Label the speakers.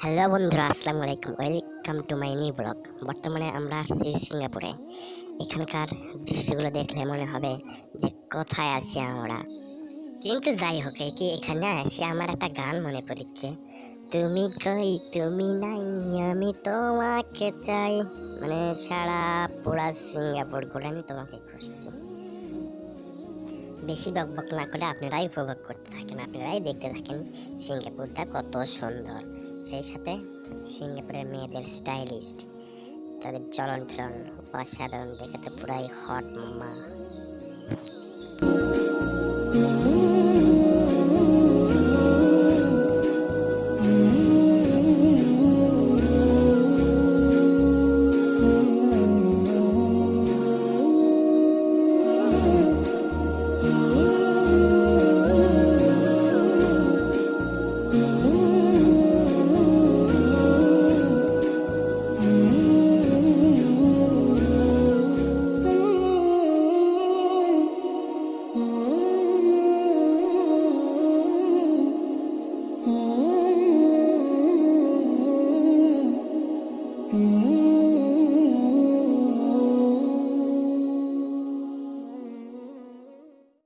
Speaker 1: Hello বন্ধুরা, আসসালামু আলাইকুম। Welcome to my new blog. বর্তমানে আমরা আসছি সিঙ্গাপুরে। এখানকার দৃশ্যগুলো দেখলে মনে হবে যে কোথায় আছি আমরা। কিন্তু যাই হোক, এখানে আসি আমার একটা গান মনে পড়ছে, তুমি কই তুমি নাই, আমি তোমাকে চাই। মানে সারা পুরা সিঙ্গাপুর ঘুরে আমি তোমাকে খুঁজছি। বেশি বকবক না করে আপনারাই উপভোগ করতে থাকেন, আপনারাই দেখতে থাকেন সিঙ্গাপুরটা কত সুন্দর। সেই সাথে সিঙ্গাপুরের মেয়েদের স্টাইলিস্ট, তাদের চলন ফিরন অসাধারণ, দেখে তো পুরাই হট মামা।
Speaker 2: Mm-hmm.